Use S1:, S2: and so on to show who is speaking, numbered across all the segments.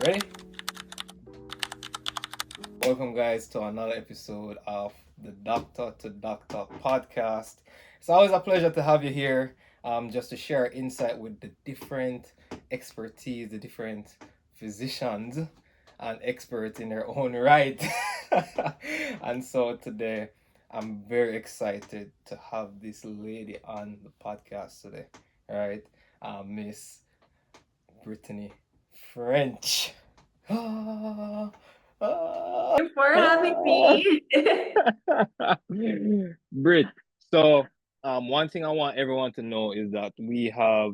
S1: Ready? Welcome, guys, to another episode of the Doctor to Doctor podcast. It's always a pleasure to have you here, just to share insight with the different expertise, the different physicians and experts in their own right. And so today, I'm very excited to have this lady on the podcast today. All right, Miss Brittany Ffrench.
S2: You for having me.
S1: Brit, so one thing I want everyone to know is that we have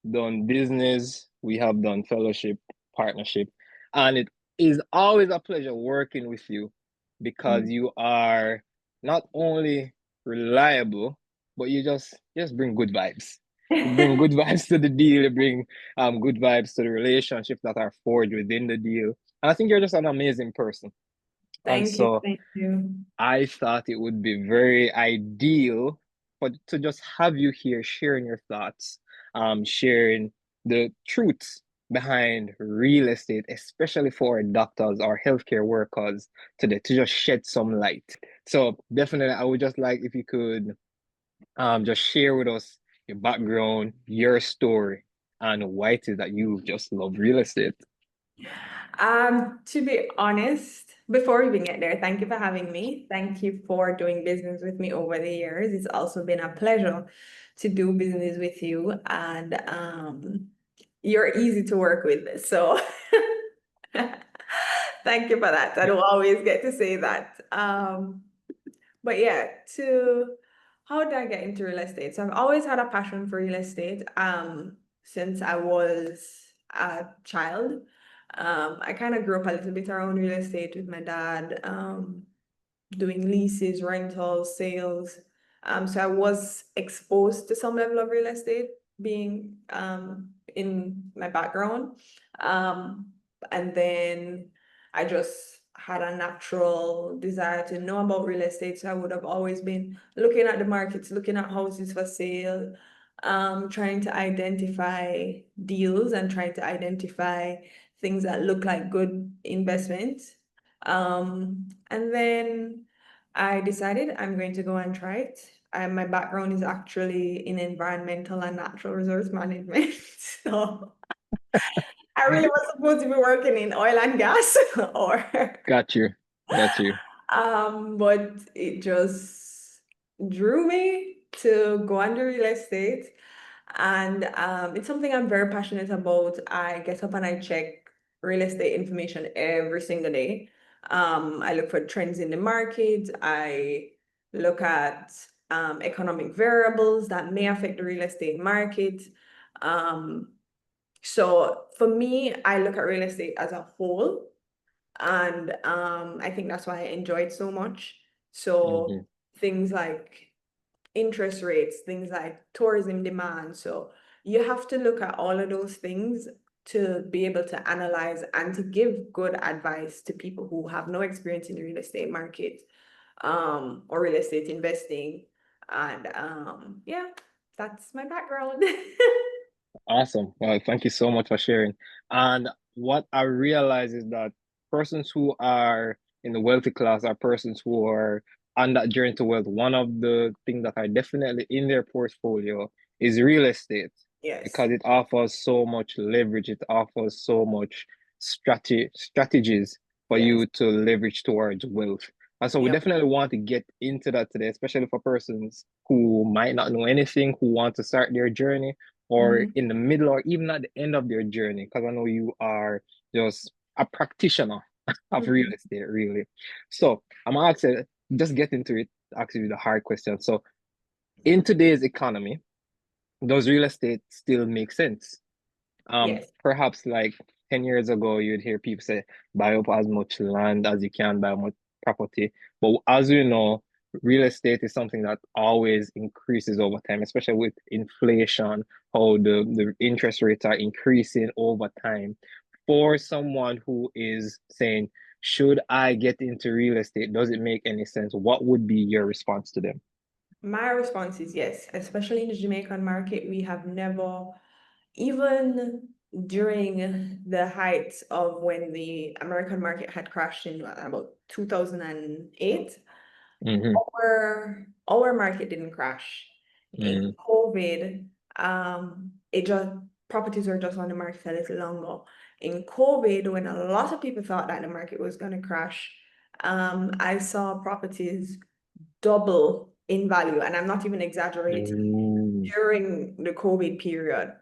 S1: done business, we have done fellowship, partnership, and it is always a pleasure working with you because you are not only reliable, but you just bring good vibes. You bring good vibes to the deal, you bring good vibes to the relationship that are forged within the deal. And I think you're just an amazing person. And
S2: Thank you,
S1: so
S2: thank you.
S1: I thought it would be very ideal for to just have you here sharing your thoughts, sharing the truths behind real estate, especially for doctors or healthcare workers today, to just shed some light. So definitely, I would just like if you could just share with us your background, your story, and why it is that you just love real estate.
S2: To be honest, before we even get there, thank you for having me. Thank you for doing business with me over the years. It's also been a pleasure to do business with you, and you're easy to work with. So thank you for that. I don't always get to say that. But yeah, to how did I get into real estate? So I've always had a passion for real estate since I was a child. I kind of grew up a little bit around real estate with my dad, doing leases, rentals, sales. So I was exposed to some level of real estate being in my background. Um, and then I just had a natural desire to know about real estate. So I would have always been looking at the markets, looking at houses for sale, trying to identify deals and trying to identify things that look like good investments. And then I decided I'm going to go and try it. My background is actually in environmental and natural resource management. So I really was supposed to be working in oil and gas or
S1: Got you. Got you.
S2: but it just drew me to go under real estate. And it's something I'm very passionate about. I get up and I check real estate information every single day. I look for trends in the market. I look at economic variables that may affect the real estate market. Um, so for me, I look at real estate as a whole, and I think that's why I enjoy it so much. So
S1: Mhm.
S2: things like interest rates, things like tourism demand. So you have to look at all of those things to be able to analyze and to give good advice to people who have no experience in the real estate market, or real estate investing. And yeah, that's my background.
S1: Awesome. Well, thank you so much for sharing. And what I realize is that persons who are in the wealthy class are persons who are on that journey to wealth. One of the things that are definitely in their portfolio is real estate
S2: Yes.
S1: because it offers so much leverage. It offers so much strategies for
S2: Yes.
S1: you to leverage towards wealth. And so we
S2: Yep.
S1: definitely want to get into that today, especially for persons who might not know anything, who want to start their journey or
S2: Mhm.
S1: in the middle or even at the end of their journey, because I know you are just a practitioner of real
S2: Mhm.
S1: estate, really. So I'm gonna ask you, just get into it, ask you the hard question. So in today's economy, does real estate still make sense?
S2: Yes.
S1: Perhaps like 10 years ago, you'd hear people say, buy up as much land as you can, buy much property. But as you know, real estate is something that always increases over time, especially with inflation, how the interest rates are increasing over time. For someone who is saying, should I get into real estate? Does it make any sense? What would be your response to them?
S2: My response is yes, especially in the Jamaican market. We have never even during the height of when the American market had crashed in about 2008,
S1: Mm-hmm.
S2: our market didn't crash. In
S1: Mm-hmm.
S2: COVID, it just properties were just on the market a little longer. In COVID, when a lot of people thought that the market was going to crash, I saw properties double in value, and I'm not even exaggerating, during the COVID period.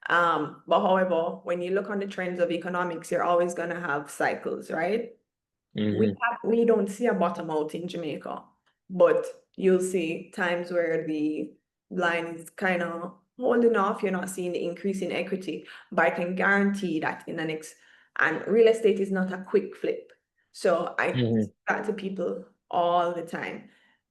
S2: But however, when you look on the trends of economics, you're always going to have cycles, right?
S1: Mm-hmm.
S2: We don't see a bottom out in Jamaica, but you'll see times where the line is kind of holding off. You're not seeing the increase in equity, but I can guarantee that in the next, and real estate is not a quick flip. So I
S1: Mm-hmm.
S2: say that to people all the time.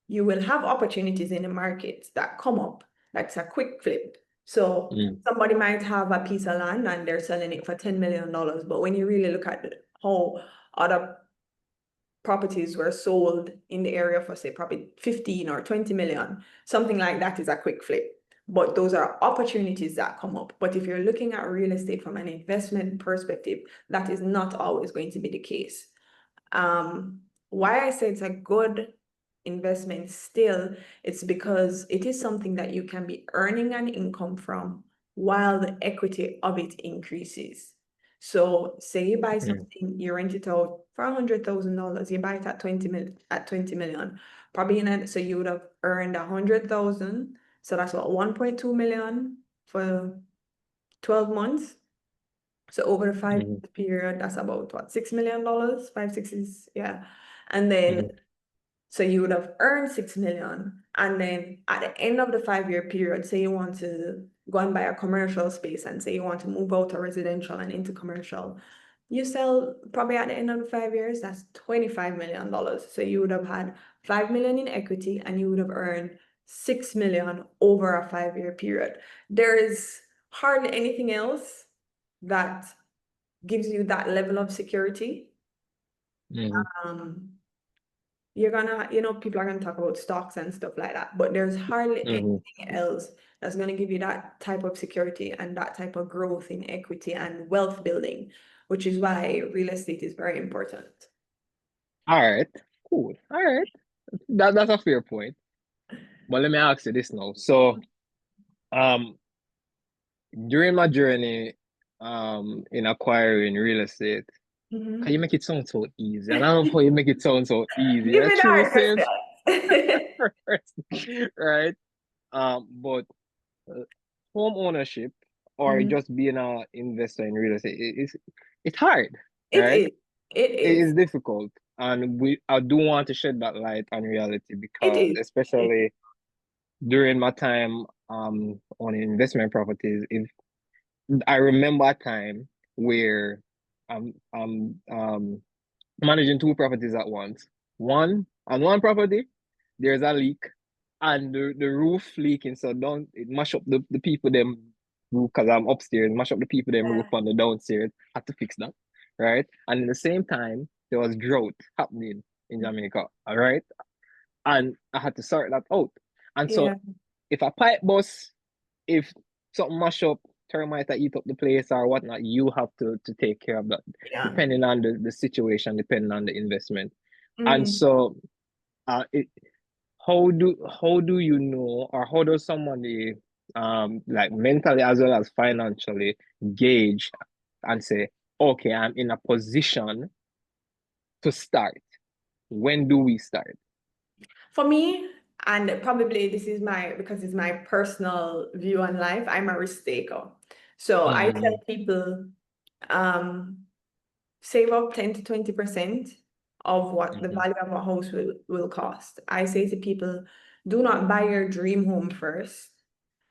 S2: You will have opportunities in the market that come up. That's a quick flip. So somebody might have a piece of land and they're selling it for $10 million. But when you really look at how other properties were sold in the area for, say, probably 15 or 20 million, something like that is a quick flip. But those are opportunities that come up. But if you're looking at real estate from an investment perspective, that is not always going to be the case. Why I say it's a good investment still, it's because it is something that you can be earning an income from while the equity of it increases. So say you buy something, you rent it out for $100,000, you buy it at 20 million, probably so you would have earned 100,000. So that's what, 1.2 million for 12 months. So over the 5 period, that's about what, $6 million, 5, 6 is, yeah. And then so you would have earned 6 million. And then at the end of the 5-year period, say you want to go and buy a commercial space and say you want to move out of residential and into commercial. You sell probably at the end of the 5 years, that's $25 million. So you would have had 5 million in equity and you would have earned 6 million over a 5-year period. There is hardly anything else that gives you that level of security. You're gonna, people are gonna talk about stocks and stuff like that, but there's hardly anything else that's gonna give you that type of security and that type of growth in equity and wealth building, which is why real estate is very important.
S1: All right, cool. All right, that's a fair point. But let me ask you this now. So, um, during my journey, in acquiring real estate, can you make it sound so easy? And I don't know how you make it sound so easy.
S2: Give
S1: Yeah,
S2: me the
S1: true
S2: hard
S1: sense
S2: question.
S1: first, right? But home ownership or
S2: Mhm.
S1: just being an investor in real estate, it's hard,
S2: It
S1: right?
S2: is. It
S1: It
S2: is.
S1: is difficult, and I do want to shed that light on reality
S2: It
S1: because
S2: is. It is.
S1: especially during my time on investment properties, if I remember a time where I'm managing two properties at once. On one property, there's a leak and the roof leaking, so don't it mash up the people them roof because I'm upstairs, mash up the people them roof
S2: Yeah.
S1: on the downstairs. Had to fix that, right? And at the same time, there was drought happening in Jamaica, all right? And I had to sort that out. And so
S2: Yeah.
S1: if a pipe bust, if something mash up, termite that eat up the place or whatnot, you have to take care of that,
S2: Yeah.
S1: depending on the situation, depending on the investment. And
S2: Mm.
S1: so, it, how do you know, or how does somebody like mentally as well as financially gauge and say, okay, I'm in a position to start. When do we start?
S2: For me, and probably this is because it's my personal view on life, I'm a risk taker. So I tell
S1: Mm-hmm.
S2: people, um, save up 10 to 20% of what the
S1: Mm-hmm.
S2: value of a house will cost. I say to people, do not buy your dream home first.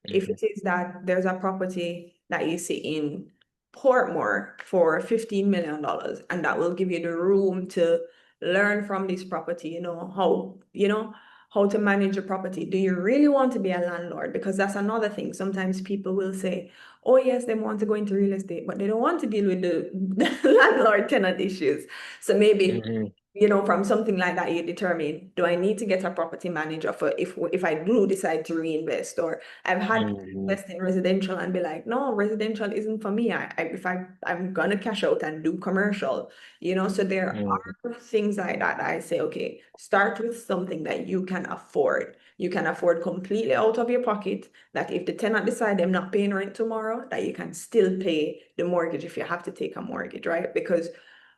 S2: If
S1: Mm-hmm.
S2: it is that there's a property that you see in Portmore for $15 million, and that will give you the room to learn from this property, how to manage a property. Do you really want to be a landlord? Because that's another thing. Sometimes people will say, oh yes, they want to go into real estate, but they don't want to deal with the landlord tenant issues. So maybe
S1: Mm-hmm.
S2: from something like that, you determine, do I need to get a property manager for if I do decide to reinvest? Or I've had people
S1: Mm-hmm.
S2: invest in residential and be like, no, residential isn't for me. I'm gonna cash out and do commercial, so there
S1: Mm-hmm.
S2: are things like that. I say, okay, start with something that you can afford. You can afford completely out of your pocket, that if the tenant decide they're not paying rent tomorrow, that you can still pay the mortgage if you have to take a mortgage, right? Because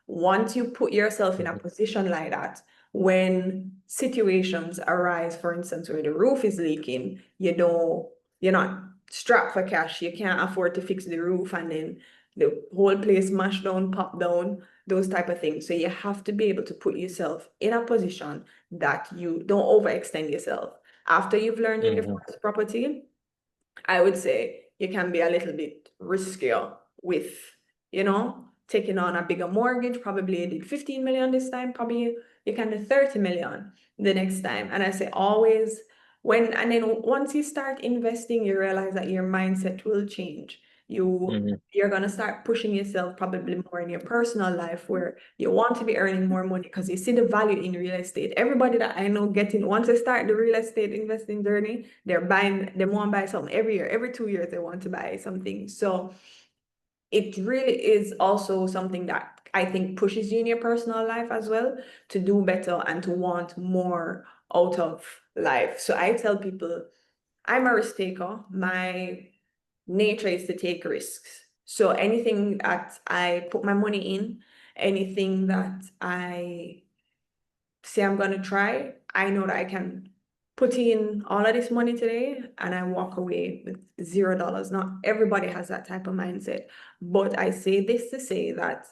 S2: once you put yourself in a position like that, when situations arise, for instance, where the roof is leaking, you're not strapped for cash, you can't afford to fix the roof, and then the whole place smash down, pop down, those type of things. So you have to be able to put yourself in a position that you don't overextend yourself. After you've learned in your
S1: Mm-hmm.
S2: first property, I would say you can be a little bit riskier with, taking on a bigger mortgage. Probably you did 15 million this time, probably you can do 30 million the next time. And I say always and then once you start investing, you realize that your mindset will change.
S1: Mm-hmm.
S2: You're gonna start pushing yourself probably more in your personal life, where you want to be earning more money because you see the value in real estate. Everybody that I know once they start the real estate investing journey, they want to buy something every year, every 2 years they want to buy something. So it really is also something that I think pushes you in your personal life as well, to do better and to want more out of life. So I tell people, I'm a risk taker. My nature is to take risks. So anything that I put my money in, anything that I say I'm going to try, I know that I can put in all of this money today and I walk away with $0. Not everybody has that type of mindset. But I say this to say that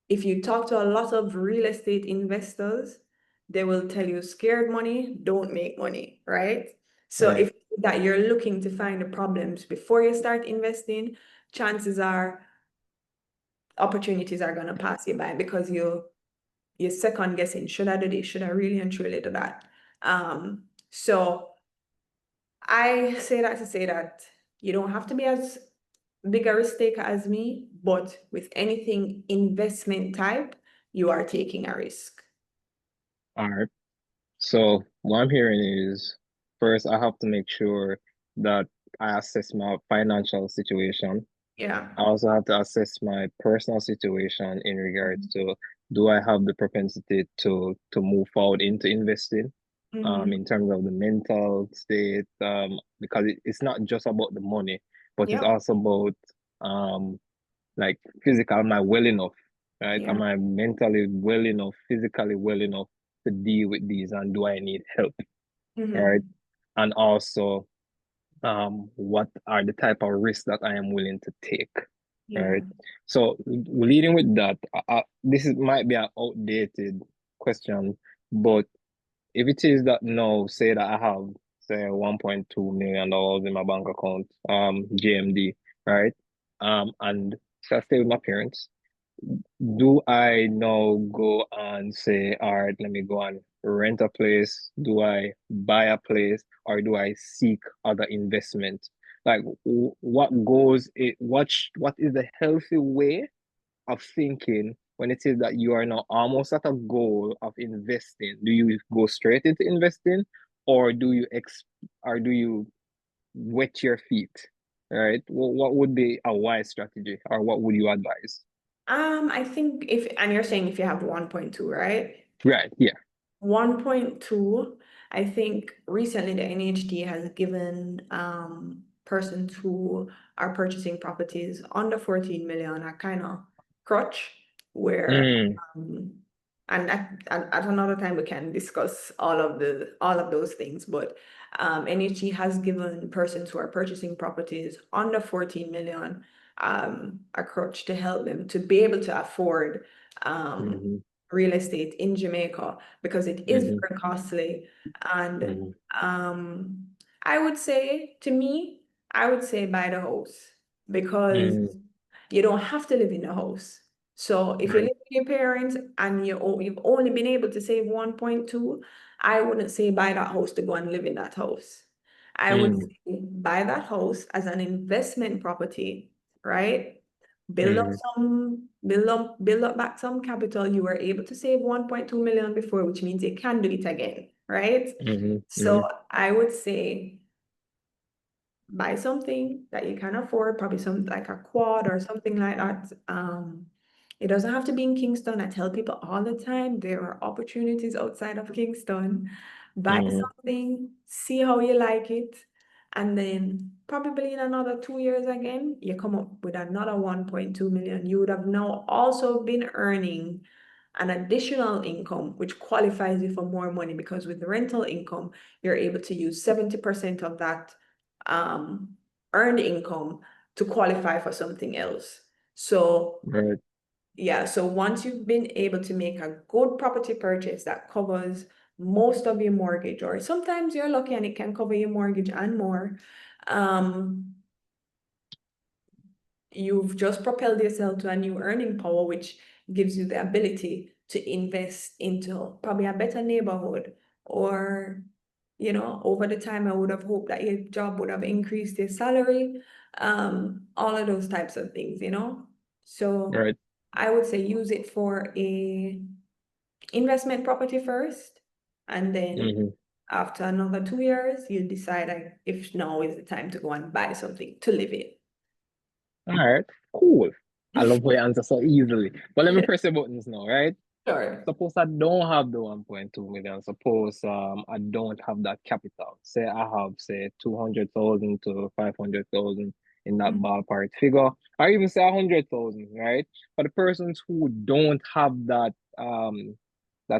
S2: if you talk to a lot of real estate investors, they will tell you scared money don't make money, right? So
S1: Right.
S2: if that you're looking to find the problems before you start investing, chances are opportunities are going to pass you by because you're second guessing, should I do this? Should I really and truly do that? So I say that to say that you don't have to be as big a risk taker as me, but with anything investment type, you are taking a risk.
S1: All right. So what I'm hearing is first I have to make sure that I assess my financial situation.
S2: Yeah.
S1: I also have to assess my personal situation in regards to, do I have the propensity to move forward into investing,
S2: Mm-hmm.
S1: in terms of the mental state, because it's not just about the money, but it's
S2: Yep.
S1: also about like physical, am I well enough, right?
S2: Yeah.
S1: Am I mentally well enough, physically well enough to deal with these, and do I need help, right?
S2: Mm-hmm.
S1: And also, what are the type of risks that I am willing to take,
S2: Yeah.
S1: right? So leading with that, this might be an outdated question, but if it is that now, say that I have say $1.2 million in my bank account, GMD, right? And so I stay with my parents. Do I now go and say, all right, let me go and rent a place? Do I buy a place, or do I seek other investment? Like, what goes it? What is the healthy way of thinking when it is that you are now almost at a goal of investing? Do you go straight into investing, or do you wet your feet? Right? What would be a wise strategy, or what would you advise?
S2: I think and you're saying if you have 1.2, right?
S1: Right. Yeah.
S2: 1.2, I think recently the NHD has given persons who are purchasing properties under 14 million a kind of crutch where
S1: Mm,
S2: um, and at another time we can discuss all of those things, but NHD has given persons who are purchasing properties under 14 million a crutch to help them to be able to afford
S1: mm-hmm,
S2: real estate in Jamaica because it is
S1: mm-hmm,
S2: very costly. And
S1: mm-hmm,
S2: um, I would say, to me, I would say buy the house because
S1: mm,
S2: you don't have to live in the house. So if you
S1: right.
S2: live with your parents and you've only been able to save 1.2, I wouldn't say buy that house to go and live in that house. I would
S1: Mm,
S2: say buy that house as an investment property, right? build up
S1: Mm-hmm.
S2: back some capital. You were able to save 1.2 million before, which means you can do it again, right?
S1: Mm-hmm. Mm-hmm.
S2: So I would say buy something that you can afford, probably something like a quad or something like that. It doesn't have to be in Kingston. I tell people all the time there are opportunities outside of Kingston. Buy
S1: Mm-hmm.
S2: something, see how you like it, and then probably in another 2 years again, you come up with another 1.2 million. You would have now also been earning an additional income, which qualifies you for more money because with the rental income, you're able to use 70% of that um, earned income to qualify for something else. So
S1: Right.
S2: yeah, so once you've been able to make a good property purchase that covers most of your mortgage, or sometimes you're lucky and it can cover your mortgage and more, um, you've just propelled yourself to a new earning power, which gives you the ability to invest into probably a better neighborhood. Or, over the time, I would have hoped that your job would have increased your salary, all of those types of things. So
S1: Right.
S2: I would say use it for a investment property first, and then
S1: Mm-hmm.
S2: after another 2 years, you decide like, if now is the time to go and buy something to live in.
S1: All right. Cool. I love how you answer so easily. But let me press the buttons now, right?
S2: Sure.
S1: Suppose I don't have the 1.2 million. Suppose I don't have that capital. Say I have say 200,000 to 500,000 in that
S2: Mhm.
S1: ballpark figure, or even say 100,000, right? For the persons who don't have that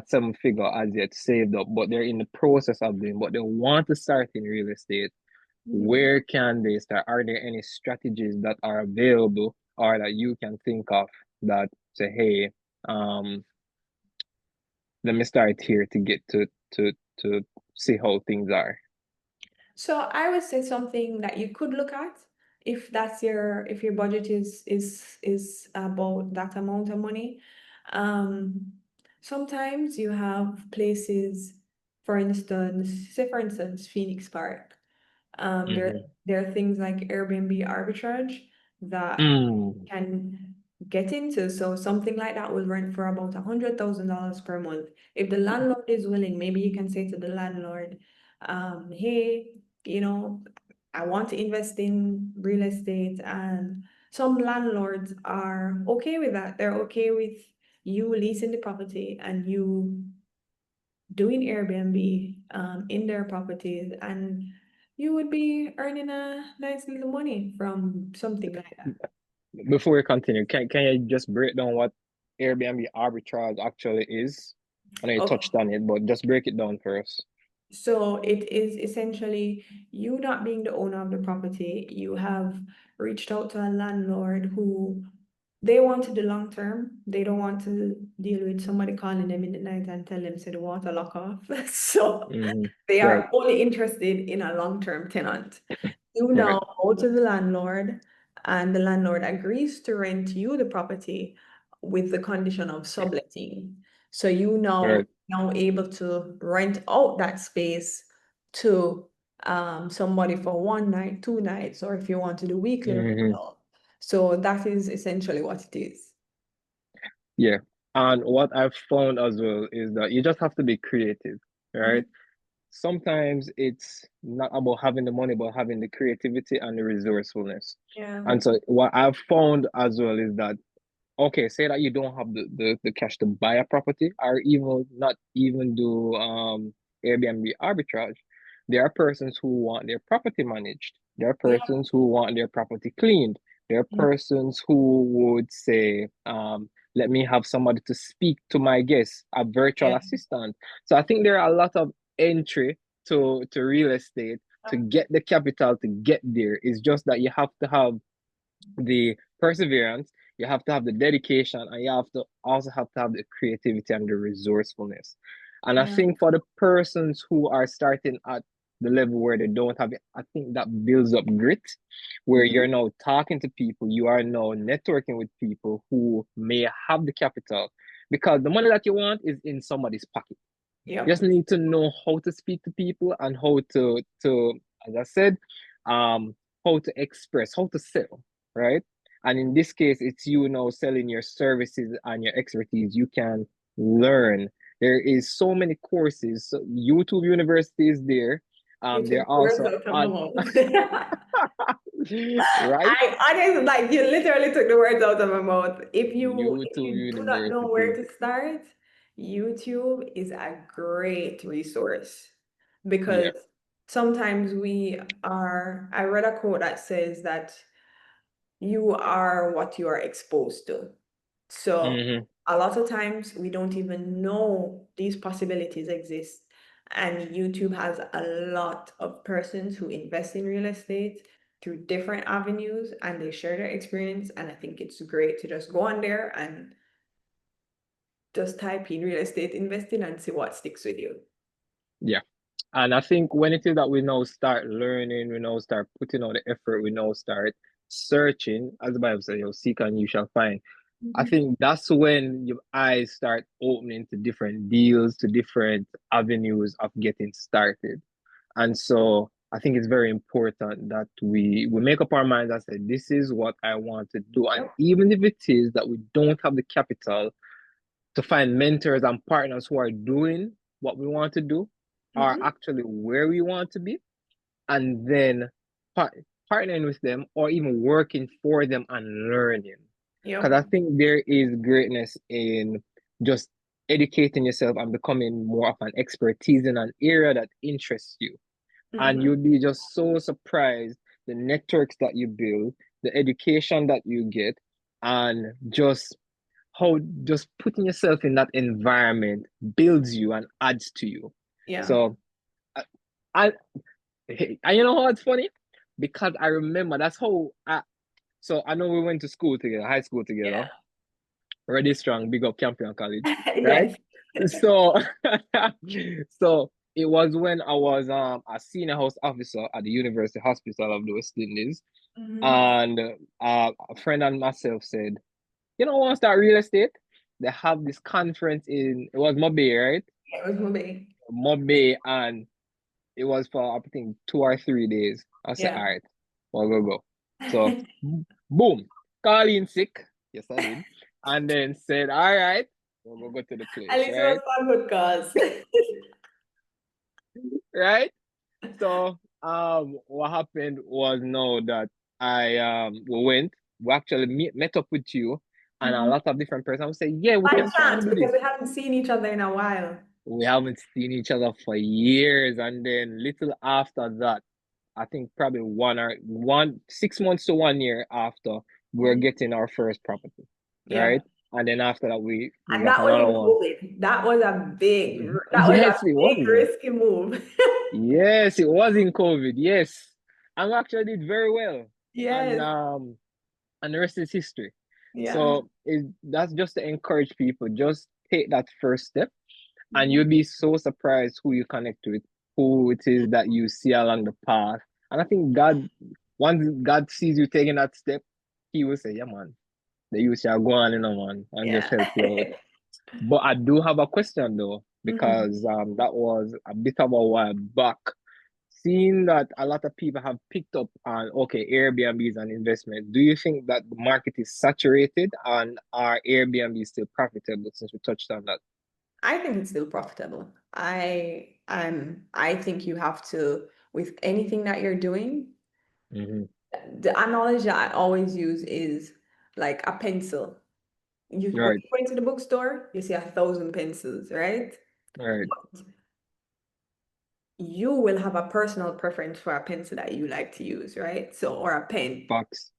S1: seven figure as yet saved up, but they're in the process of doing, but they want to start in real estate,
S2: Mhm.
S1: where can they start? Are there any strategies that are available or that you can think of that say, hey, um, let me start here to get to see how things are.
S2: So I would say something that you could look at if your budget is about that amount of money. Um, Sometimes you have places, for instance, Phoenix Park. Um, there
S1: Mm-hmm.
S2: there are things like Airbnb arbitrage that
S1: Mm.
S2: can get into. So something like that will rent for about $100,000 per month. If the landlord is willing, maybe you can say to the landlord, hey, you know, I want to invest in real estate. And some landlords are okay with that. They're okay with you leasing the property and you doing Airbnb in their properties, and you would be earning a nice little money from something like that.
S1: Before we continue, can you just break down what Airbnb arbitrage actually is? I know you
S2: Okay.
S1: touched on it, but just break it down for us.
S2: So it is essentially you not being the owner of the property. You have reached out to a landlord who they want the long term. They don't want to deal with somebody calling them in the night and tell them say the water lock off. So
S1: Mm-hmm.
S2: they
S1: Right.
S2: are only interested in a long-term tenant. You
S1: Right.
S2: now go to the landlord, and the landlord agrees to rent you the property with the condition of subletting. So you
S1: Right.
S2: now able to rent out that space to somebody for one night, 2 nights, or if you want to do weekly
S1: Mm-hmm.
S2: rental. So that is essentially what it is.
S1: Yeah. And what I've found as well is that you just have to be creative, right?
S2: Mhm.
S1: Sometimes it's not about having the money, but having the creativity and the resourcefulness.
S2: Yeah.
S1: And so what I've found as well is that, okay, say that you don't have the cash to buy a property or even not even do Airbnb arbitrage. There are persons who want their property managed. There are
S2: Yeah.
S1: persons who want their property cleaned. There are
S2: Yeah.
S1: persons who would say, let me have somebody to speak to my guests, a virtual
S2: Yeah.
S1: assistant. So I think there are a lot of entry to real estate to get the capital to get there. It's just that you have to have the perseverance, you have to have the dedication, and you have to also have to have the creativity and the resourcefulness. And I
S2: Yeah.
S1: think for the persons who are starting at the level where they don't have it, I think that builds up grit, where
S2: Mhm.
S1: you're now talking to people, you are now networking with people who may have the capital, because the money that you want is in somebody's pocket. You just
S2: Yep.
S1: need to know how to speak to people and how to as I said, um, how to express, how to sell, right? And in this case, it's you now selling your services and your expertise. You can learn. There is so many courses. So YouTube University is there.
S2: You
S1: There
S2: took
S1: are
S2: the words
S1: also
S2: out of my
S1: on
S2: mouth.
S1: right
S2: I honestly, like, you literally took the words out of my mouth. If
S1: YouTube
S2: you do not know where
S1: University.
S2: to start, YouTube is a great resource because
S1: Yeah.
S2: sometimes I read a quote that says that you are what you are exposed to. So
S1: Hmm.
S2: a lot of times we don't even know these possibilities exist. And YouTube has a lot of persons who invest in real estate through different avenues and they share their experience. And I think it's great to just go on there and just type in real estate investing and see what sticks with you.
S1: Yeah. And I think when it is that we now start learning, we now start putting out the effort, we now start searching, as the Bible says, you seek and you shall find. I
S2: Mhm.
S1: think that's when your eyes start opening to different deals, to different avenues of getting started. And so I think it's very important that we make up our minds and say, this is what I want to do. And
S2: Yep.
S1: even if it is that we don't have the capital to find mentors and partners who are doing what we want to do, are
S2: Mhm.
S1: actually where we want to be, and then par- partnering with them or even working for them and learning. Because
S2: Yep.
S1: I think there is greatness in just educating yourself and becoming more of an expertise in an area that interests you. And
S2: Mhm.
S1: you'll be just so surprised the networks that you build, the education that you get, and just how just putting yourself in that environment builds you and adds to you.
S2: Yeah.
S1: So, I, and you know how it's funny? Because I remember that's how so I know we went to school together, high school together,
S2: Yeah.
S1: Ready Strong, big up Campion College, right?
S2: Yes.
S1: So, so it was when I was a senior house officer at the University Hospital of the West Indies,
S2: Mhm.
S1: and a friend and myself said, you know, I want to start real estate. They have this conference in it was Mobay, right?
S2: It was moving.
S1: Mobay, and it was for I think 2 or 3 days. I said, all
S2: Yeah.
S1: right, we'll go. So boom, call in sick. Yes, I did. And then said, all right, we'll go to the
S2: At
S1: place,
S2: least it was
S1: right?
S2: fun with cause.
S1: Right? So what happened was now that I we actually met up with you and a
S2: Mhm.
S1: lot of different persons would say, yeah, we
S2: By
S1: can try and
S2: chance,
S1: do
S2: because
S1: this.
S2: we haven't seen each other in a while.
S1: We haven't seen each other for years. And then little after that, I think probably 6 months to 1 year after, we're
S2: Mhm.
S1: getting our first property.
S2: Yeah.
S1: Right? And then after that we
S2: And
S1: got
S2: that was
S1: another
S2: in
S1: one.
S2: COVID. That was a
S1: Yes, it was.
S2: big risky move.
S1: Yes, it was in COVID. Yes. And we actually did very well. And
S2: Yes.
S1: the rest is history.
S2: Yeah.
S1: So that's just to encourage people, just take that first step and
S2: Mhm.
S1: you'll be so surprised who you connect with, who it is that you see along the path. And I think once God sees you taking that step, he will say, yeah, man, the youth shall go on, man, and just
S2: Yeah.
S1: help you out. But I do have a question though,
S2: Mhm.
S1: because that was a bit of a while back. Seeing that a lot of people have picked up on okay, Airbnb is an investment, do you think that the market is saturated and are Airbnb still profitable since we touched on that?
S2: I think it's still profitable. I think you have to, with anything that you're doing,
S1: Mm-hmm.
S2: the analogy that I always use is like a pencil. When
S1: Right,
S2: you go into the bookstore, you see 1,000 pencils, right?
S1: right.
S2: You will have a personal preference for a pencil that you like to use, right? So, or a pen.
S1: Box.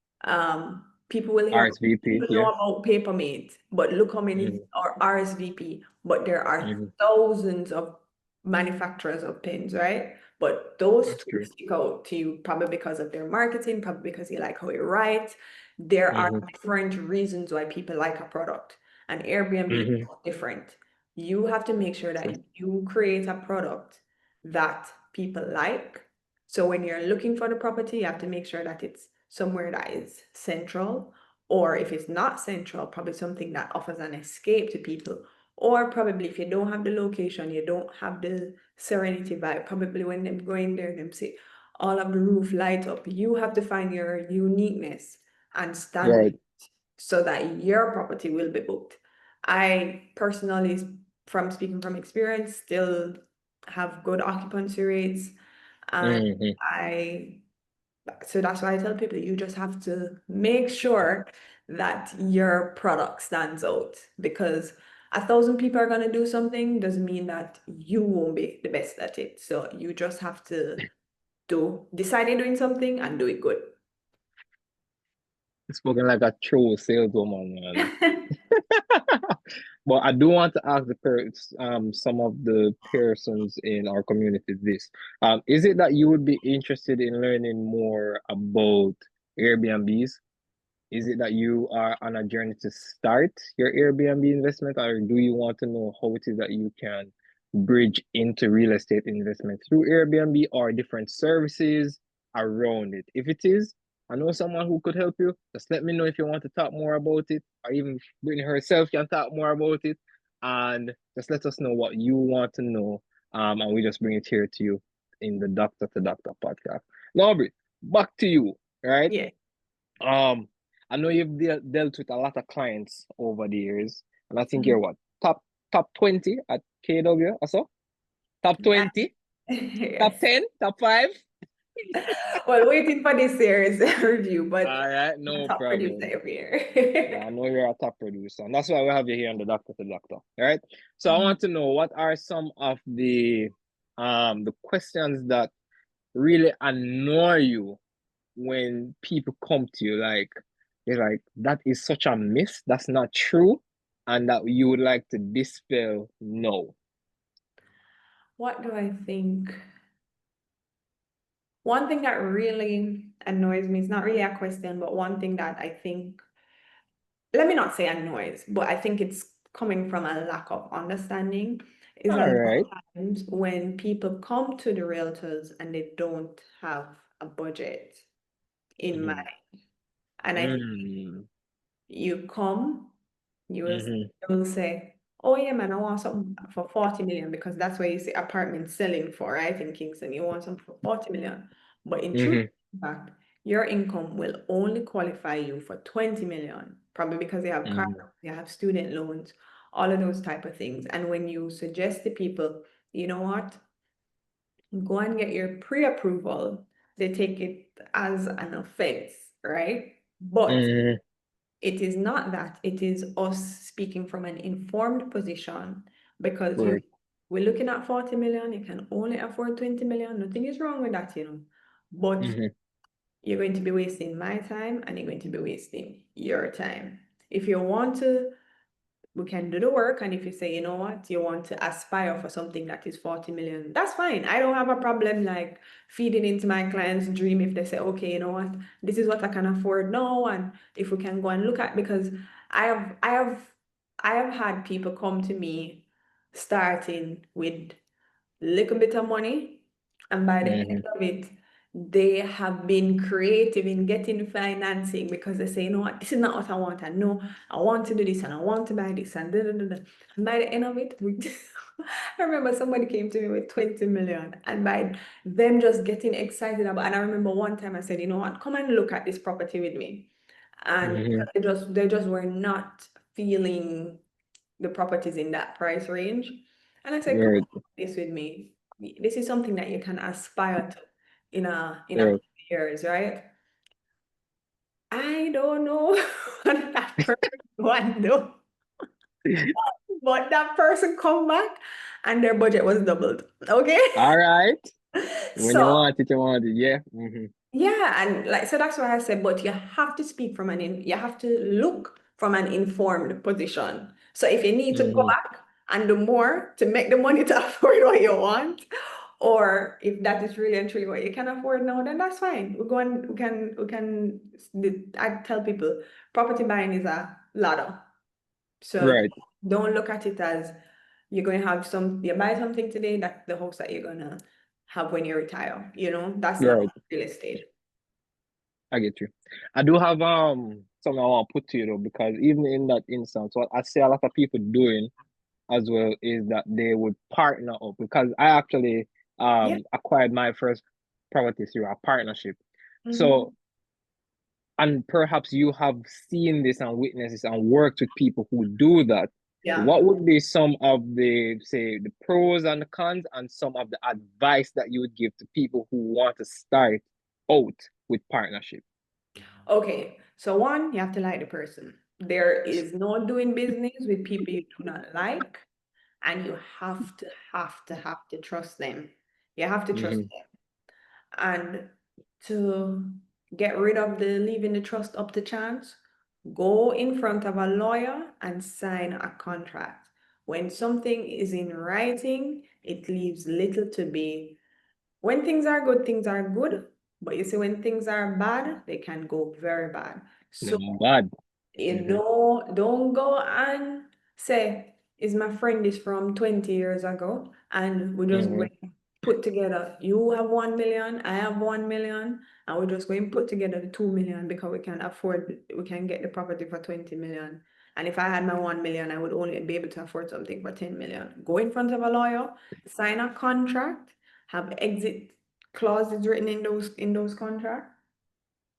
S2: People will hear
S1: RSVP,
S2: people
S1: yeah.
S2: know about Papermate, but look how many,
S1: Mm-hmm.
S2: or RSVP, but there are
S1: Mm-hmm.
S2: thousands of manufacturers of pens, right? But those
S1: That's
S2: two
S1: true.
S2: stick out to you probably because of their marketing, probably because you like how it writes. There are
S1: Mm-hmm.
S2: different reasons why people like a product, and Airbnb is
S1: Mm-hmm.
S2: no different. You have to make sure
S1: So,
S2: that you create a product that people like. So when you're looking for the property, you have to make sure that it's somewhere that is central, or if it's not central, probably something that offers an escape to people. Or probably if you don't have the location, you don't have the serenity vibe, probably when them go in there, them see all of the roof light up. You have to find your uniqueness and stand on
S1: Right.
S2: it so that your property will be booked. I personally, from speaking from experience, still have good occupancy rates. And
S1: Mm-hmm.
S2: so that's why I tell people you just have to make sure that your product stands out, because 1,000 people are going to do something doesn't mean that you won't be the best at it. So you just have to decide you're doing something and do it good.
S1: Spoken like a true saleswoman, man. But I do want to ask some of the persons in our community this. Is it that you would be interested in learning more about Airbnbs? Is it that you are on a journey to start your Airbnb investment, or do you want to know how it is that you can bridge into real estate investment through Airbnb or different services around it? If it is, I know someone who could help you. Just let me know if you want to talk more about it, or even Brittany herself can talk more about it. And just let us know what you want to know. And we just bring it here to you in the Doctor to Doctor podcast. Now, Britt, back to you, right?
S2: Yeah.
S1: Um, I know you've dealt with a lot of clients over the years, and I think
S2: Mhm.
S1: you're what, top 20 at KW or so? Top
S2: Yeah.
S1: 20, top
S2: Yes.
S1: 10, top 5?
S2: Well, waiting for this year's review, but
S1: All right,
S2: I'm a
S1: no
S2: top producer
S1: problem.
S2: every
S1: Yeah, I
S2: year.
S1: know you're a top producer, and that's why we have you here on the Doctor to Doctor. All right. So I
S2: Mhm.
S1: want to know what are some of the questions that really annoy you when people come to you, like they're like, that is such a myth, that's not true, and that you would like to dispel. No.
S2: What do I think? One thing that really annoys me, it's not really a question, but one thing that I think, let me not say annoys, but I think it's coming from a lack of understanding, is a
S1: All
S2: lot
S1: right.
S2: of times when people come to the realtors and they don't have a budget in
S1: Mm-hmm.
S2: mind. And I think
S1: Mm-hmm.
S2: you come,
S1: Mm-hmm.
S2: you will say, oh yeah, man, I want something for 40 million, because that's where you see apartments selling for, right? In Kingston, you want something for 40 million. But in truth,
S1: Mm-hmm.
S2: in fact, your income will only qualify you for 20 million, probably because you have car
S1: Mm-hmm.
S2: loans, you have student loans, all of those type of things. And when you suggest to people, you know what, go and get your pre-approval, they take it as an offense, right? But
S1: Mm-hmm.
S2: it is not that. It is us speaking from an informed position, because
S1: Right.
S2: we're looking at 40 million, you can only afford 20 million. Nothing is wrong with that, you know. But
S1: Mm-hmm.
S2: you're going to be wasting my time and you're going to be wasting your time. If you want to, we can do the work. And if you say, you know what, you want to aspire for something that is 40 million, that's fine. I don't have a problem like feeding into my client's dream if they say, okay, you know what, this is what I can afford now. And if we can go and look at, because I have, I have, I have had people come to me starting with little bit of money, and by the end
S1: Mm-hmm.
S2: of it, they have been creative in getting financing, because they say, you know what, this is not what I want. I know I want to do this and I want to buy this and da, da, da, da. And by the end of it, I remember somebody came to me with 20 million, and by them just getting excited about, and I remember one time I said, you know what, come and look at this property with me. And
S1: Mm-hmm.
S2: they just were not feeling the properties in that price range. And I said, come
S1: Right.
S2: on, this with me. This is something that you can aspire to in a
S1: Right.
S2: few years, right? I don't know what that person want to do, but that person come back and their budget was doubled. Okay.
S1: All right. When
S2: So
S1: you want it. Yeah. Mm-hmm.
S2: yeah, and like so that's why I said, but you have to speak from you have to look from an informed position. So if you need to go
S1: Mm-hmm.
S2: back and do more to make the money to afford what you want, or if that is really and truly what you can afford now, then that's fine. I tell people property buying is a ladder. So
S1: Right.
S2: don't look at it as you're going to have you buy something today, that's the house that you're gonna have when you retire. You know, that's not
S1: Right.
S2: real estate.
S1: I get you. I do have something I want to put to you though, because even in that instance, what I see a lot of people doing as well is that they would partner up, because I actually
S2: Yeah.
S1: acquired my first property through a partnership. So
S2: Mhm.
S1: and perhaps you have seen this and witnessed this and worked with people who do that.
S2: Yeah.
S1: What would be some of the, say, the pros and the cons, and some of the advice that you would give to people who want to start out with partnership?
S2: Okay. So one, you have to like the person. There is no doing business with people you do not like, and you have to trust them. You have to trust
S1: Mm-hmm.
S2: them. And to get rid of the leaving the trust up to chance, go in front of a lawyer and sign a contract. When something is in writing, it leaves little to be. When things are good. But you see, when things are bad, they can go very bad. So
S1: Yeah, bad.
S2: you
S1: Mm-hmm.
S2: know, don't go and say, is my friend is from 20 years ago, and we just
S1: Mm-hmm.
S2: going to put together, you have 1 million, I have 1 million, and we're just going to put together the 2 million because we can get the property for 20 million. And if I had my 1 million, I would only be able to afford something for 10 million. Go in front of a lawyer, sign a contract, have exit clauses written in those contracts.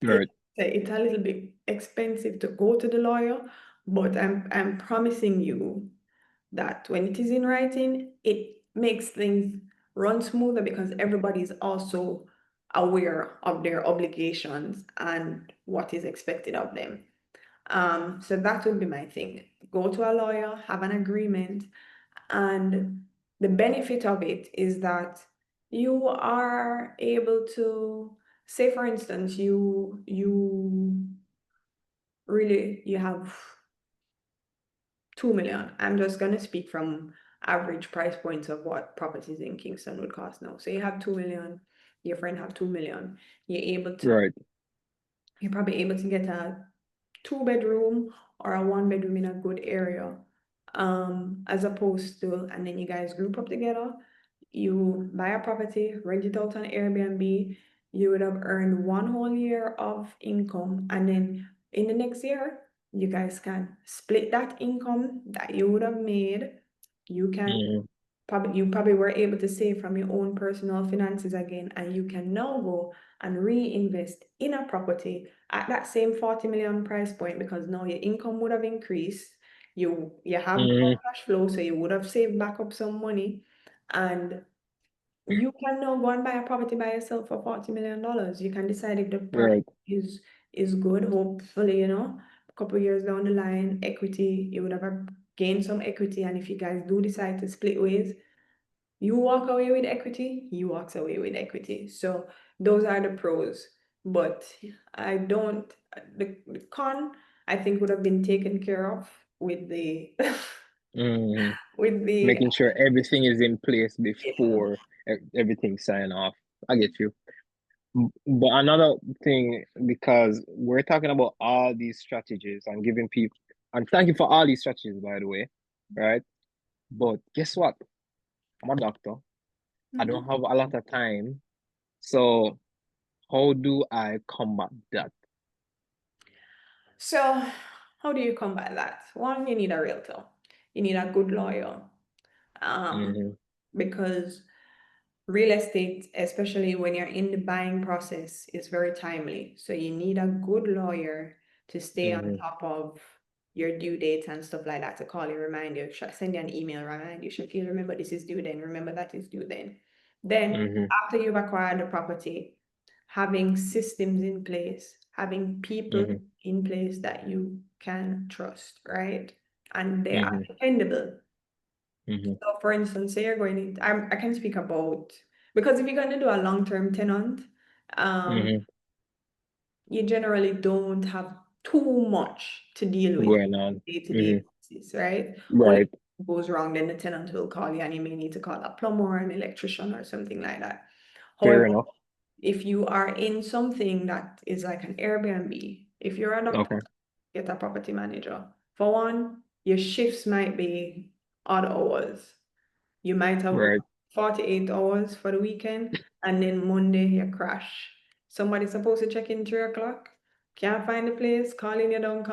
S1: Right.
S2: It's a little bit expensive to go to the lawyer, but I'm promising you that when it is in writing, it makes things run smoother because everybody is also aware of their obligations and what is expected of them. So that would be my thing. Go to a lawyer, have an agreement, and the benefit of it is that you are able to say, for instance, you have 2 million. I'm just gonna speak from average price points of what properties in Kingston would cost now. So you have 2 million, your friend have 2 million.
S1: Right.
S2: You're probably able to get a 2 bedroom or a 1 bedroom in a good area. As opposed to, and then you guys group up together, you buy a property, rent it out on Airbnb, you would have earned 1 whole year of income, and then in the next year, you guys can split that income that you would have made. You can
S1: Mm-hmm.
S2: probably were able to save from your own personal finances again, and you can now go and reinvest in a property at that same 40 million price point because now your income would have increased. You have more
S1: Mm-hmm.
S2: cash flow, so you would have saved back up some money, and you can now go and buy a property by yourself for $40 million. You can decide if the property
S1: Right.
S2: is good. Hopefully, a couple of years down the line, equity, you would have gained some equity, and if you guys do decide to split ways, you walk away with equity, he walks away with equity. So those are the pros. But I don't, the con, I think would have been taken care of with the,
S1: Mm-hmm.
S2: with the,
S1: Making sure everything is in place
S2: yeah.
S1: before everything sign off. I get you. But another thing, because we're talking about all these strategies and giving people, and thank you for all these strategies, by the way, right? But guess what? I'm a doctor. I
S2: Mhm.
S1: don't have a lot of time. So how do I combat that?
S2: So how do you combat that? One, you need a realtor. You need a good lawyer. Um,
S1: Mm-hmm.
S2: because real estate, especially when you're in the buying process, is very timely. So you need a good lawyer to stay on
S1: Mm-hmm.
S2: top of your due dates and stuff like that, to call you, remind you, send you an email, remind you, Shaquille, remember this is due then, remember that is due then. Then
S1: Mm-hmm.
S2: after you've acquired the property, having systems in place, having people
S1: Mm-hmm.
S2: in place that you can trust, right? And they are
S1: Mm-hmm.
S2: dependable.
S1: Mm-hmm.
S2: So for instance, say you're going in, I can speak about, because if you're going to do a long-term tenant, um,
S1: Mm-hmm.
S2: you generally don't have too much to deal with
S1: Going on.
S2: day-to-day
S1: Mm-hmm.
S2: basis, right? Only if
S1: Right.
S2: it goes wrong, then the tenant will call you and you may need to call a plumber or an electrician or something like that.
S1: Fair
S2: However,
S1: enough.
S2: if you are in something that is like an Airbnb, if you're a doctor,
S1: Okay.
S2: get a property manager. For one, your shifts might be odd hours. You might have
S1: Right.
S2: 48 hours for the weekend, and then Monday you crash. Somebody's supposed to check in 3 o'clock, can't find the place, calling you down,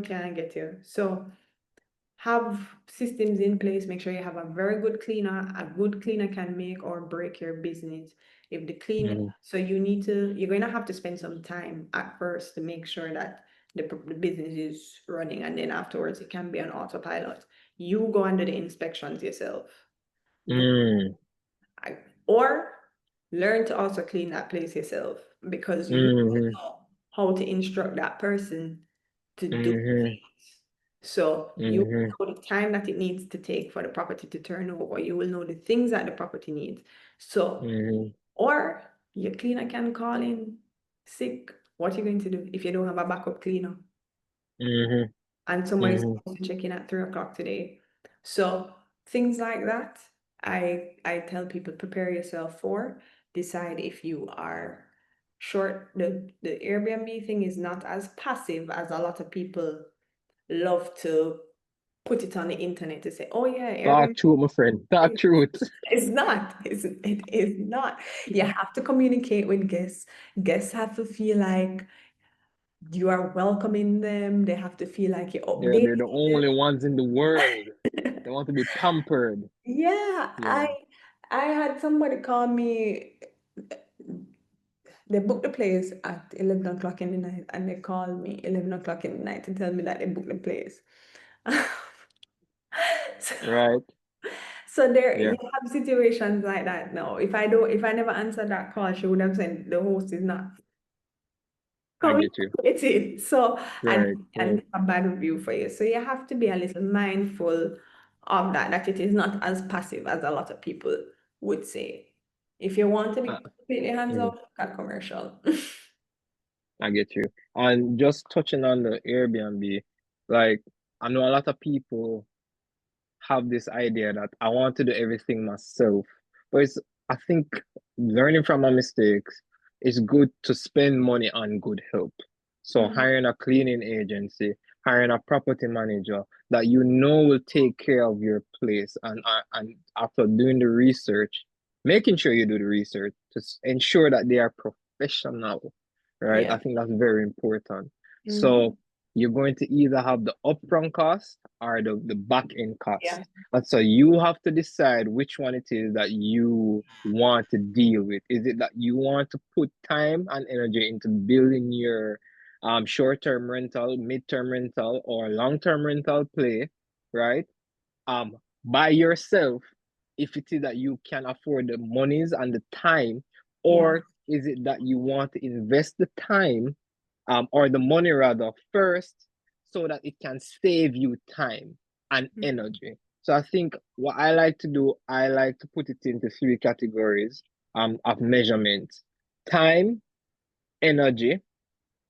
S2: can't get you. So have systems in place. Make sure you have a very good cleaner. A good cleaner can make or break your business. If the cleaner, so you're going to have to spend some time at first to make sure that the business is running, and then afterwards it can be on autopilot. You go under the inspections yourself. Or learn to also clean that place yourself, because you know how to instruct that person to do things. So you know the time that it needs to take for the property to turn over. You will know the things that the property needs. So, or your cleaner can call in sick. What are you going to do if you don't have a backup cleaner? And somebody's supposed to check in at 3 o'clock today. So things like that, I tell people, prepare yourself for. Decide if you are short. The Airbnb thing is not as passive as a lot of people love to put it on the internet to say, oh yeah,
S1: Talk
S2: Airbnb.
S1: truth, my friend. Talk truth.
S2: It's not. It is not. You have to communicate with guests. Guests have to feel like you are welcoming them. They have to feel like you're updating
S1: They're the only ones in the world.
S2: them.
S1: They want to be pampered.
S2: Yeah,
S1: Yeah.
S2: I had somebody call me. They booked the place at 11 o'clock in the night, and they called me 11 o'clock in the night to tell me that they booked the place. So,
S1: Right.
S2: so there
S1: Yeah.
S2: you have situations like that now. If I never answered that call, she would have said the host is not
S1: I get you.
S2: communicating. So,
S1: Right. Right.
S2: and a bad review for you. So you have to be a little mindful of that it is not as passive as a lot of people would say. If you want to
S1: Uh,
S2: be completely hands
S1: mm,
S2: off, a commercial.
S1: I get you. And just touching on the Airbnb, like I know a lot of people have this idea that I want to do everything myself. But I think learning from my mistakes is good to spend money on good help. So
S2: Mhm.
S1: hiring a cleaning agency, hiring a property manager that you know will take care of your place, and after doing the research, making sure you do the research to ensure that they are professional, right?
S2: Yeah.
S1: I think that's very important.
S2: Mhm.
S1: So you're going to either have the upfront cost or the back end
S2: Yeah.
S1: cost. And so you have to decide which one it is that you want to deal with. Is it that you want to put time and energy into building your short-term rental, mid-term rental, or long-term rental play, right? By yourself, if it is that you can afford the monies and the time,
S2: Yeah.
S1: or is it that you want to invest the time or the money rather first, so that it can save you time and
S2: Mhm.
S1: energy. So I think what I like to do, I like to put it into three categories of measurement: time, energy,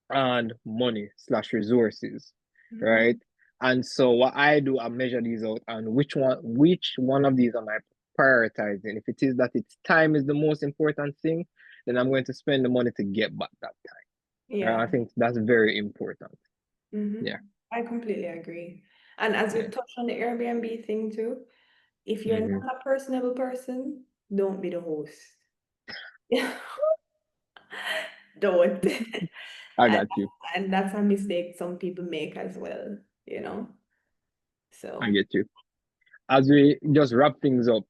S1: and money slash resources,
S2: Mhm.
S1: right? And so what I do, I measure these out, and which one of these am I prioritizing? If it is that it's time is the most important thing, then I'm going to spend the money to get back that time. I
S2: Yeah.
S1: think that's very important. Yeah,
S2: I completely agree. And as
S1: yeah.
S2: you touched on the Airbnb thing too, if you're
S1: Mm-hmm.
S2: not a personable person, don't be the host. Don't.
S1: I
S2: And,
S1: got you.
S2: and that's a mistake some people make as well, you know?
S1: I
S2: So,
S1: get you. As we just wrap things up,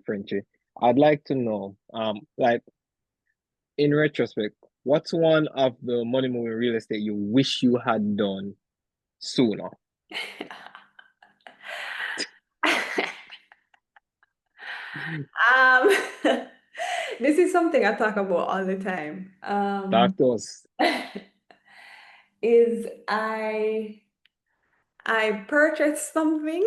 S1: Frenchie, I'd like to know, like in retrospect, what's one of the money moving real estate you wish you had done sooner?
S2: um, this is something I talk about all the time.
S1: Talk to us.
S2: Is I purchased something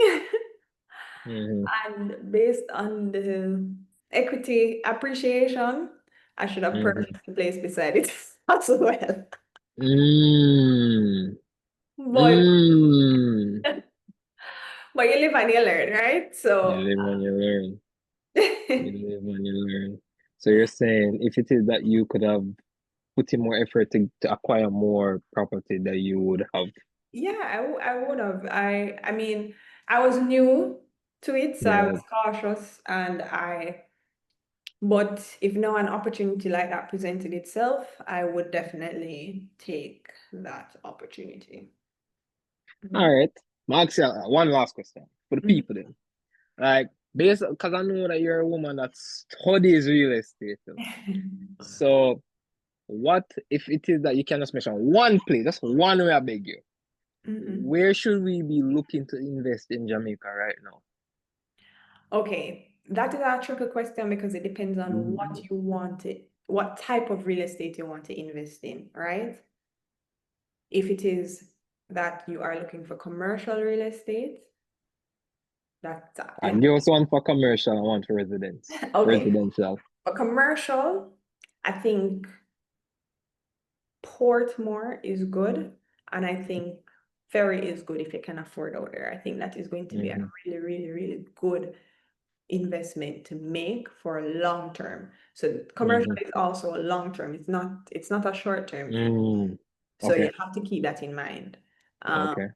S1: Mm-hmm.
S2: and based on the equity appreciation, I should have
S1: Mm-hmm.
S2: purchased the place beside it as well.
S1: Mm.
S2: But
S1: Mm.
S2: but you live and you learn, right?
S1: You
S2: So
S1: live and you learn. You live and you learn. So you're saying if it is that you could have put in more effort to acquire more property that you would have.
S2: yeah, I would have. I mean, I was new to it, so I
S1: Yeah.
S2: was cautious, but if now an opportunity like that presented itself, I would definitely take that opportunity.
S1: All
S2: Mhm.
S1: right. Max, one last question for the
S2: Mhm.
S1: people then. Like, based because I know that you're a woman that studies real estate. So, what if it is that you can just mention one place, just one way I beg you?
S2: Mhm.
S1: Where should we be looking to invest in Jamaica right now?
S2: Okay, that is a tricky question because it depends on what
S1: Mm,
S2: you want it, what type of real estate you want to invest in, right? If it is that you are looking for commercial real estate, that's yeah.
S1: And give us one for commercial and one for residence.
S2: Okay,
S1: Residential.
S2: for commercial, I think Portmore is good, and I think Ferry is good if you can afford out there. I think that is going to be a
S1: Mm-hmm.
S2: really, really, really good investment to make for a long term. So commercial
S1: Mm-hmm.
S2: is also a long term. It's not a short term thing.
S1: Mm.
S2: So
S1: Okay.
S2: you have to keep that in mind. Um,
S1: Okay.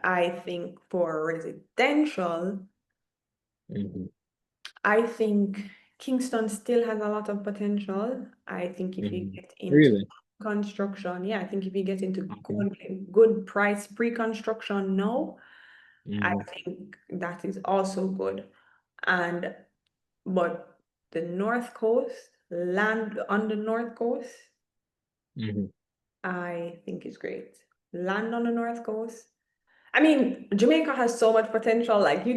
S2: I think for residential,
S1: Mm-hmm.
S2: I think Kingston still has a lot of potential. I think if you
S1: Mm-hmm.
S2: get into
S1: Really?
S2: construction, yeah, I think if you get into
S1: Okay.
S2: good price pre-construction now, I
S1: Mm-hmm.
S2: think that is also good. And but the North Coast, land on the North Coast,
S1: Mm-hmm.
S2: I think is great. Land on the North Coast. I mean, Jamaica has so much potential, like you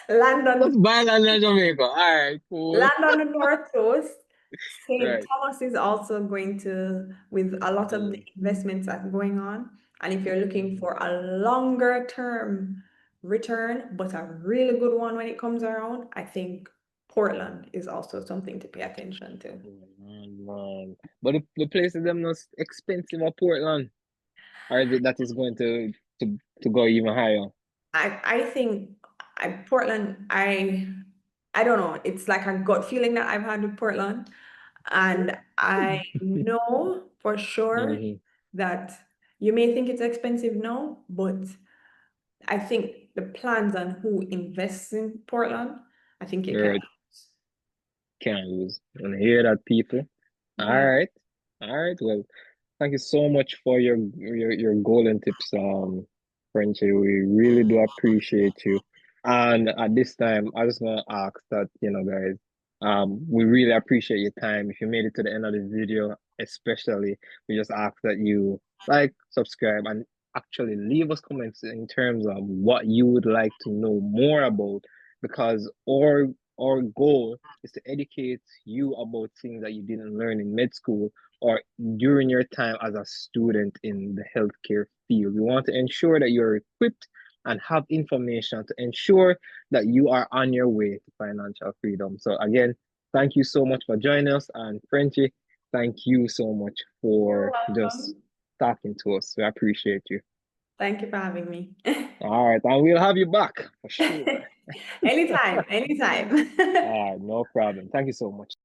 S2: land on
S1: Let's buy land in Jamaica. All right, cool.
S2: land on the North Coast. St.
S1: Right.
S2: Thomas is also going to, with a lot of the
S1: Mm-hmm.
S2: investments that are going on. And if you're looking
S1: Mm-hmm.
S2: for a longer term return, but a really good one when it comes around, I think Portland is also something to pay attention to.
S1: Man. But the place is them not expensive at Portland. Or is it that is going to go even higher?
S2: I think Portland, I don't know. It's like a gut feeling that I've had with Portland. And I know for sure
S1: Mm-hmm.
S2: that you may think it's expensive now, but I think the plans on who invests in Portland, I think you can.
S1: Right. Can't lose. Wanna hear that, people? All
S2: Yeah.
S1: right. All right. Well, thank you so much for your golden tips, Frenchie. We really do appreciate you. And at this time, I just want to ask that, guys, we really appreciate your time. If you made it to the end of the video, especially, we just ask that you like, subscribe, and actually leave us comments in terms of what you would like to know more about, because our goal is to educate you about things that you didn't learn in med school or during your time as a student in the healthcare field. We want to ensure that you're equipped and have information to ensure that you are on your way to financial freedom. So again, thank you so much for joining us. And Frenchie, thank you so much
S2: You're
S1: for just
S2: welcome.
S1: talking to us. We appreciate you.
S2: Thank you for having me.
S1: All right, and we'll have you back for sure.
S2: Anytime, anytime.
S1: All right, no problem. Thank you so much.